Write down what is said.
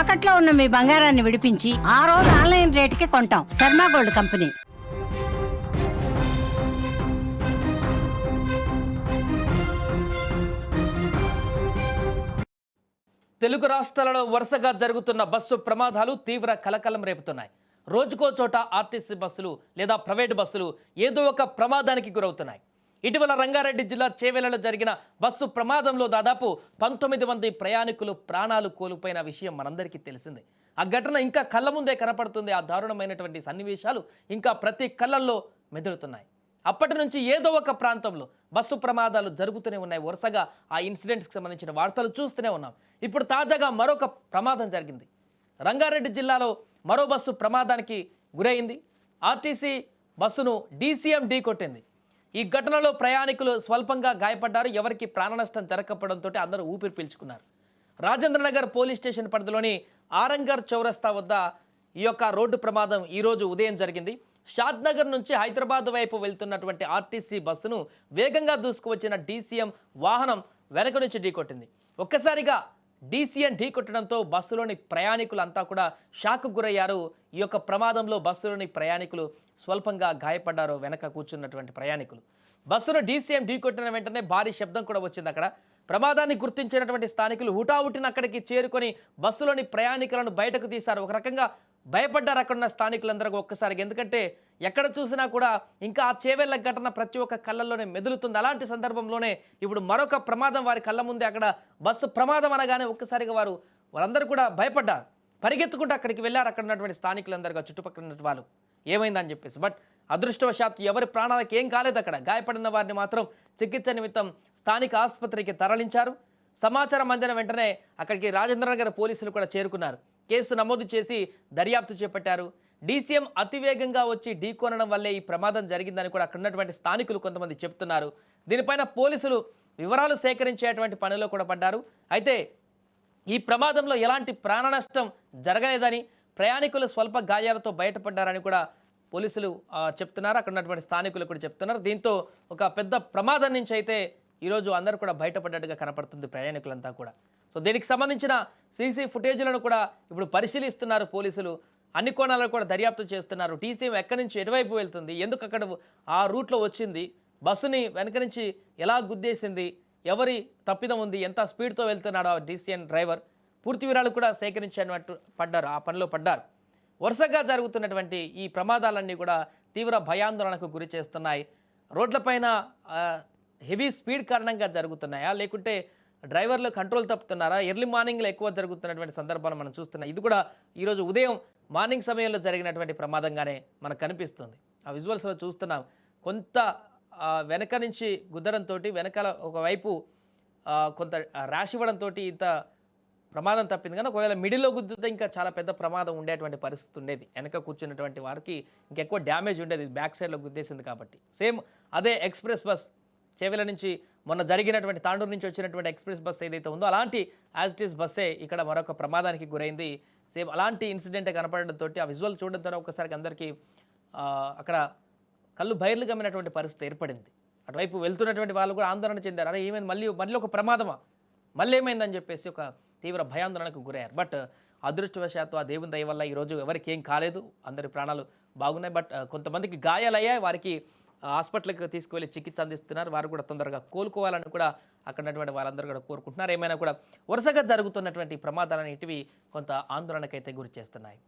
తాకట్లో ఉన్న మీ బంగారాన్ని విడిపించి ఆ రోజు ఆన్లైన్ రేటుకి కొంటాం. Sharma gold company. తెలుగు రాష్ట్రాలలో వరుసగా జరుగుతున్న బస్సు ప్రమాదాలు తీవ్ర కలకలం రేపుతున్నాయి. రోజుకో చోట ఆర్టీసీ బస్సులు లేదా ప్రైవేటు బస్సులు ఏదో ఒక ప్రమాదానికి గురవుతున్నాయి. ఇటీవల రంగారెడ్డి జిల్లా చేవెళ్లలో జరిగిన బస్సు ప్రమాదంలో దాదాపు 19 మంది ప్రయాణికులు ప్రాణాలు కోల్పోయిన విషయం మనందరికీ తెలిసిందే. ఆ ఘటన ఇంకా కళ్ళ ముందే కనపడుతుంది. ఆ దారుణమైనటువంటి సన్నివేశాలు ఇంకా ప్రతి కళ్ళల్లో మెదులుతున్నాయి. అప్పటి నుంచి ఏదో ఒక ప్రాంతంలో బస్సు ప్రమాదాలు జరుగుతూనే ఉన్నాయి. వరుసగా ఆ ఇన్సిడెంట్స్కి సంబంధించిన వార్తలు చూస్తూనే ఉన్నాం. ఇప్పుడు తాజాగా మరొక ప్రమాదం జరిగింది. రంగారెడ్డి జిల్లాలో మరో బస్సు ప్రమాదానికి గురైంది. ఆర్టీసీ బస్సును డీసీఎం ఢీకొట్టింది. ఈ ఘటనలో ప్రయాణికులు స్వల్పంగా గాయపడ్డారు. ఎవరికి ప్రాణ నష్టం జరగకపోవడంతో అందరూ ఊపిరి పీల్చుకున్నారు. రాజేంద్రనగర్ పోలీస్ స్టేషన్ పరిధిలోని ఆరంగర్ చౌరస్తా వద్ద ఈ యొక్క రోడ్డు ప్రమాదం ఈరోజు ఉదయం జరిగింది. షాద్నగర్ నుంచి హైదరాబాద్ వైపు వెళ్తున్నటువంటి ఆర్టీసీ బస్సును వేగంగా దూసుకువచ్చిన డీసీఎం వాహనం వెనక నుంచి ఢీకొట్టింది. ఒక్కసారిగా డీసీఎం ఢీకొట్టడంతో బస్సులోని ప్రయాణికులంతా కూడా షాక్ గురయ్యారు. ఈ యొక్క ప్రమాదంలో బస్సులోని ప్రయాణికులు స్వల్పంగా గాయపడ్డారు. వెనక కూర్చున్నటువంటి ప్రయాణికులు. బస్సును డీసీఎం ఢీకొట్టిన వెంటనే భారీ శబ్దం కూడా వచ్చింది. అక్కడ ప్రమాదాన్ని గుర్తించినటువంటి స్థానికులు హుటాహుటిన అక్కడికి చేరుకొని బస్సులోని ప్రయాణికులను బయటకు తీశారు. ఒక రకంగా భయపడ్డారు అక్కడున్న స్థానికులందరూ ఒక్కసారిగా. ఎందుకంటే ఎక్కడ చూసినా కూడా ఇంకా ఆ చేవెళ్ల ఘటన ప్రతి ఒక్క కళ్ళల్లోనే మెదులుతుంది. అలాంటి సందర్భంలోనే ఇప్పుడు మరొక ప్రమాదం వారి కళ్ళ ముందే. అక్కడ బస్సు ప్రమాదం అనగానే ఒక్కసారిగా వారందరూ కూడా భయపడ్డారు. పరిగెత్తుకుంటూ అక్కడికి వెళ్ళారు. అక్కడ ఉన్నటువంటి స్థానికులందరూ, చుట్టుపక్కల ఉన్న వాళ్ళు ఏమైందని చెప్పేసి. బట్ అదృష్టవశాత్తు ఎవరి ప్రాణాలకు ఏం కాలేదు. అక్కడ గాయపడిన వారిని మాత్రం చికిత్స నిమిత్తం స్థానిక ఆసుపత్రికి తరలించారు. సమాచారం అందిన వెంటనే అక్కడికి రాజేంద్రనగర్ పోలీసులు కూడా చేరుకున్నారు. కేసు నమోదు చేసి దర్యాప్తు చేపట్టారు. డీసీఎం అతివేగంగా వచ్చి ఢీకొనడం వల్లే ఈ ప్రమాదం జరిగిందని కూడా అక్కడ ఉన్నటువంటి స్థానికులు కొంతమంది చెప్తున్నారు. దీనిపైన పోలీసులు వివరాలు సేకరించేటువంటి పనిలో కూడా పడ్డారు. అయితే ఈ ప్రమాదంలో ఎలాంటి ప్రాణ నష్టం జరగలేదని, ప్రయాణికులు స్వల్ప గాయాలతో బయటపడ్డారని కూడా పోలీసులు చెప్తున్నారు. అక్కడ ఉన్నటువంటి స్థానికులు కూడా చెప్తున్నారు. దీంతో ఒక పెద్ద ప్రమాదం నుంచి అయితే ఈరోజు అందరూ కూడా బయటపడ్డట్టుగా కనపడుతుంది ప్రయాణికులంతా కూడా. సో దీనికి సంబంధించిన సీసీ ఫుటేజ్లను కూడా ఇప్పుడు పరిశీలిస్తున్నారు పోలీసులు. అన్ని కోణాలను కూడా దర్యాప్తు చేస్తున్నారు. డీసీఎం ఎక్కడి నుంచి ఎటువైపు వెళ్తుంది, ఎందుకు అక్కడ ఆ రూట్లో వచ్చింది, బస్సుని వెనక నుంచి ఎలా గుద్దేసింది, ఎవరి తప్పిదం ఉంది, ఎంత స్పీడ్తో వెళ్తున్నాడు ఆ డీసీఎం డ్రైవర్, పూర్తి వివరాలు కూడా సేకరించినట్టు పడ్డారు. ఆ పనిలో పడ్డారు. వరుసగా జరుగుతున్నటువంటి ఈ ప్రమాదాలన్నీ కూడా తీవ్ర భయాందోళనకు గురి చేస్తున్నాయి. రోడ్లపైన హెవీ స్పీడ్ కారణంగా జరుగుతున్నాయా, లేకుంటే డ్రైవర్లు కంట్రోల్ తప్పుతున్నారా, ఎర్లీ మార్నింగ్లో ఎక్కువ జరుగుతున్నటువంటి సందర్భాలు మనం చూస్తున్నాం. ఇది కూడా ఈరోజు ఉదయం మార్నింగ్ సమయంలో జరిగినటువంటి ప్రమాదంగానే మనకు కనిపిస్తుంది. ఆ విజువల్స్లో చూస్తున్నాం. కొంత వెనక నుంచి గుద్దడంతో, వెనకాల ఒకవైపు కొంత ర్యాష్ ఇవ్వడంతో ఇంత ప్రమాదం తప్పింది. కానీ ఒకవేళ మిడిల్లో గుద్దితే ఇంకా చాలా పెద్ద ప్రమాదం ఉండేటువంటి పరిస్థితి ఉండేది. వెనక కూర్చున్నటువంటి వారికి ఇంకెక్కువ డ్యామేజ్ ఉండేది, బ్యాక్ సైడ్లో గుద్దేసింది కాబట్టి. సేమ్ అదే ఎక్స్ప్రెస్ బస్ చేవెళ్ల నుంచి మొన్న జరిగినటువంటి తాండూరు నుంచి వచ్చినటువంటి ఎక్స్ప్రెస్ బస్ ఏదైతే ఉందో అలాంటి యాజ్ ఇట్ ఈస్ బస్సే ఇక్కడ మరొక ప్రమాదానికి గురైంది. సేమ్ అలాంటి ఇన్సిడెంట్ కనపడడంతో ఆ విజువల్ చూడడంతో ఒక్కసారికి అందరికీ అక్కడ కళ్ళు బయర్లు గమ్మినటువంటి పరిస్థితి ఏర్పడింది. అటువైపు వెళ్తున్నటువంటి వాళ్ళు కూడా ఆందోళన చెందారు. అరే ఏమైంది, మళ్ళీ ఒక ప్రమాదమా, మళ్ళీ ఏమైందని చెప్పేసి ఒక తీవ్ర భయాందోళనకు గురయ్యారు. బట్ అదృష్టవశాత్తు ఆ దేవుని దయ వల్ల ఈరోజు ఎవరికి ఏం కాలేదు, అందరి ప్రాణాలు బాగున్నాయి. బట్ కొంతమందికి గాయాలయ్యాయి. వారికి హాస్పిటల్కి తీసుకువెళ్ళి చికిత్స అందిస్తున్నారు. వారు కూడా తొందరగా కోలుకోవాలని కూడా అక్కడ ఉన్నటువంటి వాళ్ళందరూ కూడా కోరుకుంటున్నారు. ఏమైనా కూడా వరుసగా జరుగుతున్నటువంటి ప్రమాదాలను ఇటివి కొంత ఆందోళనకైతే గురి చేస్తున్నాయి.